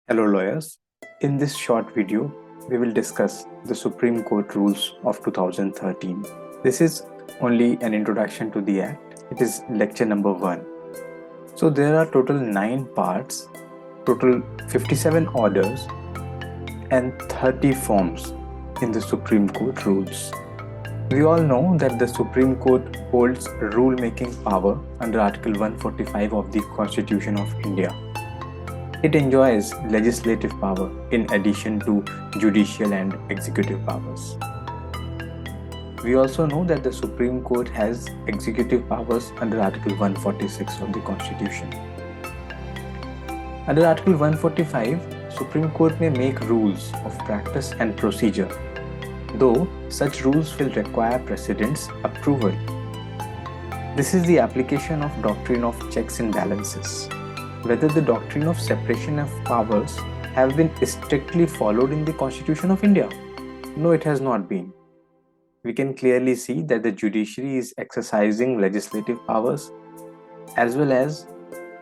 Hello lawyers. In this short video, we will discuss the Supreme Court rules of 2013. This is only an introduction to the Act. It is lecture number 1. So there are total 9 parts, total 57 orders and 30 forms in the Supreme Court rules. We all know that the Supreme Court holds rule-making power under Article 145 of the Constitution of India. It enjoys legislative power in addition to judicial and executive powers. We also know that the Supreme Court has executive powers under Article 146 of the Constitution. Under Article 145, Supreme Court may make rules of practice and procedure, though such rules will require President's approval. This is the application of doctrine of checks and balances. Whether the doctrine of separation of powers have been strictly followed in the Constitution of India? No, it has not been. We can clearly see that the judiciary is exercising legislative powers as well as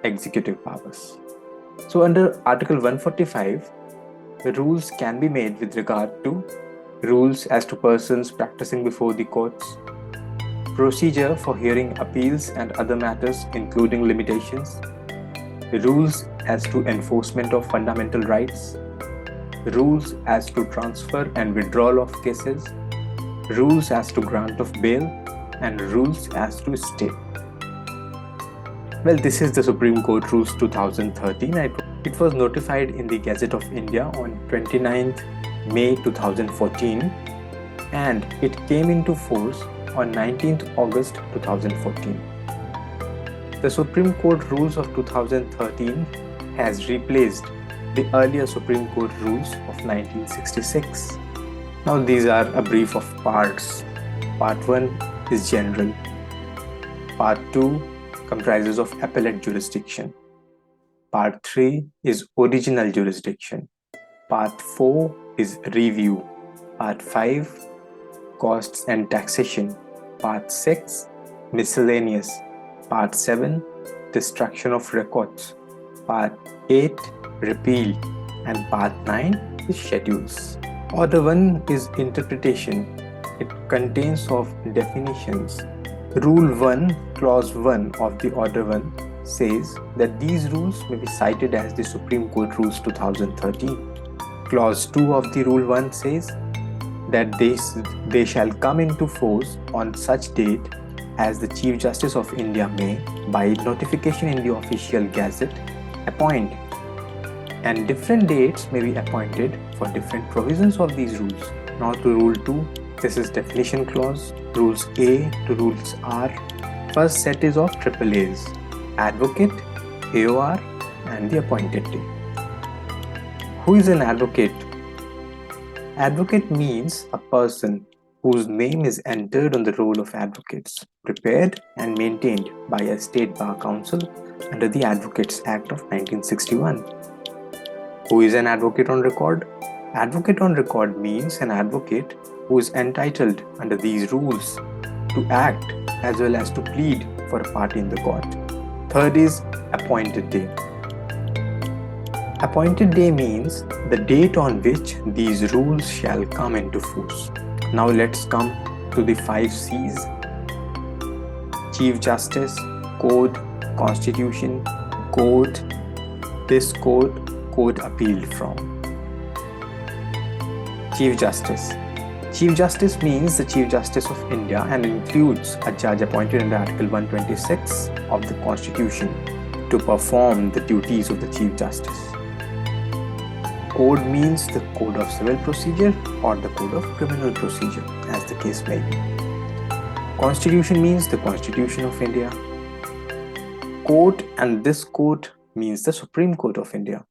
executive powers. So under Article 145, the rules can be made with regard to rules as to persons practicing before the courts, procedure for hearing appeals and other matters including limitations, rules as to enforcement of fundamental rights, rules as to transfer and withdrawal of cases, rules as to grant of bail, and rules as to stay. Well, this is the Supreme Court Rules 2013. It was notified in the Gazette of India on 29th May 2014 and it came into force on 19th August 2014. The Supreme Court Rules of 2013 has replaced the earlier Supreme Court Rules of 1966. Now these are a brief of parts. Part 1 is general. Part 2 comprises of appellate jurisdiction. Part 3 is original jurisdiction. Part 4 is review. Part 5 costs and taxation. Part 6 miscellaneous. Part 7 destruction of records. Part 8 repeal, and Part 9 is schedules. Order 1 is interpretation. It contains of definitions. Rule 1, Clause 1 of the Order 1 says that these rules may be cited as the Supreme Court Rules 2013. Clause 2 of the Rule 1 says that they shall come into force on such date as the Chief Justice of India may, by notification in the official gazette, appoint, and different dates may be appointed for different provisions of these rules. Now to Rule 2, this is definition clause. Rules A to Rules R. First set is of AAAs, advocate, AOR, and the appointed day. Who is an advocate? Advocate means a person whose name is entered on the roll of advocates, prepared and maintained by a state bar council under the Advocates Act of 1961. Who is an advocate on record? Advocate on record means an advocate who is entitled under these rules to act as well as to plead for a party in the court. Third is appointed day. Appointed day means the date on which these rules shall come into force. Now let's come to the 5 C's: Chief Justice, Code, Constitution, Court, this court, court appealed from. Chief Justice. Chief Justice means the Chief Justice of India and includes a judge appointed under Article 126 of the Constitution to perform the duties of the Chief Justice. Code means the Code of Civil Procedure or the Code of Criminal Procedure, as the case may be. Constitution means the Constitution of India. Court and this court means the Supreme Court of India.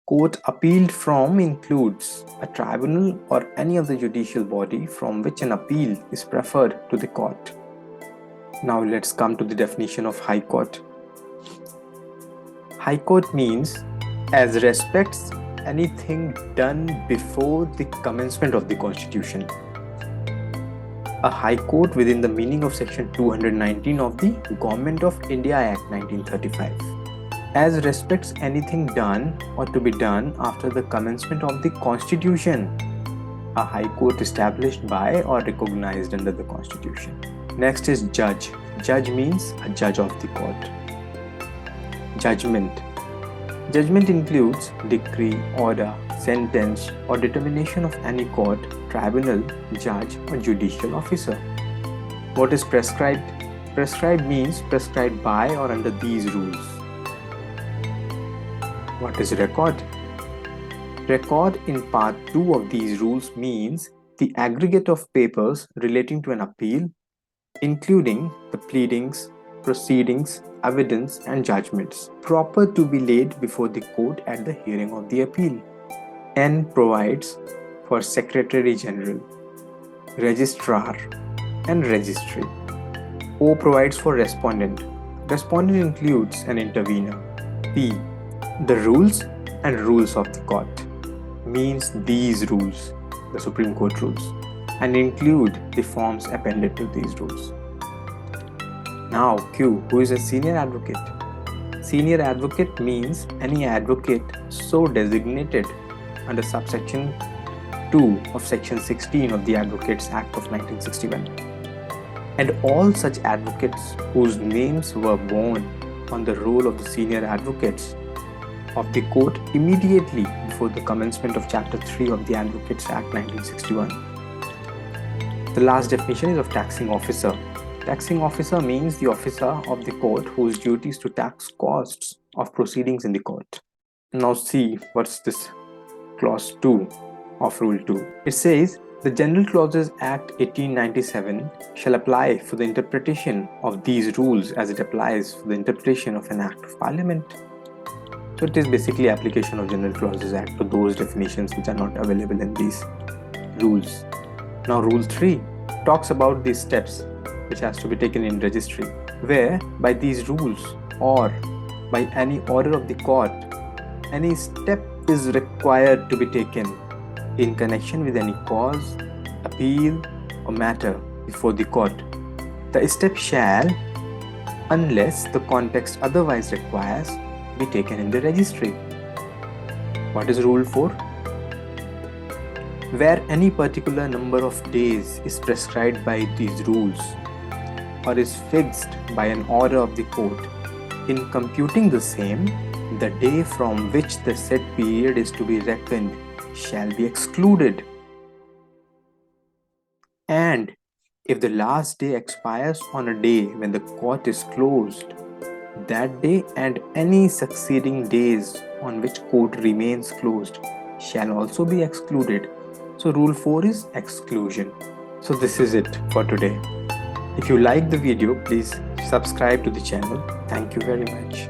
Court appealed from includes a tribunal or any other judicial body from which an appeal is preferred to the court. Now let's come to the definition of High Court. High Court means as respects anything done before the commencement of the Constitution. A High Court within the meaning of Section 219 of the Government of India Act 1935. as respects anything done or to be done after the commencement of the Constitution, a High Court established by or recognized under the Constitution. Next is judge. Judge means a judge of the court. Judgment. Judgment includes decree, order, sentence, or determination of any court, tribunal, judge, or judicial officer. What is prescribed? Prescribed means prescribed by or under these rules. What is record? Record in part 2 of these rules means the aggregate of papers relating to an appeal, including the pleadings, proceedings, evidence, and judgments, proper to be laid before the court at the hearing of the appeal. N provides for Secretary General, Registrar, and Registry. O provides for Respondent. Respondent includes an intervener. P. The rules and rules of the court means these rules, the Supreme Court rules, and include the forms appended to these rules. Now Q, who is a senior advocate? Senior advocate means any advocate so designated under subsection 2 of section 16 of the Advocates Act of 1961. And all such advocates whose names were borne on the roll of the senior advocates of the court immediately before the commencement of Chapter 3 of the Advocates Act 1961. The last definition is of taxing officer. Taxing officer means the officer of the court whose duty is to tax costs of proceedings in the court. Now see what's this clause 2 of Rule 2. It says, the General Clauses Act 1897 shall apply for the interpretation of these rules as it applies for the interpretation of an Act of Parliament. So it is basically application of General Clauses Act to those definitions which are not available in these rules. Now Rule 3 talks about these steps which has to be taken in registry, where by these rules or by any order of the court, any step is required to be taken in connection with any cause, appeal, or matter before the court. The step shall, unless the context otherwise requires, be taken in the registry. What is Rule 4? Where any particular number of days is prescribed by these rules or is fixed by an order of the court, in computing the same, the day from which the said period is to be reckoned shall be excluded. And if the last day expires on a day when the court is closed, that day and any succeeding days on which court remains closed shall also be excluded. So Rule 4 is exclusion. So this is it for today. If you like the video, please subscribe to the channel. Thank you very much.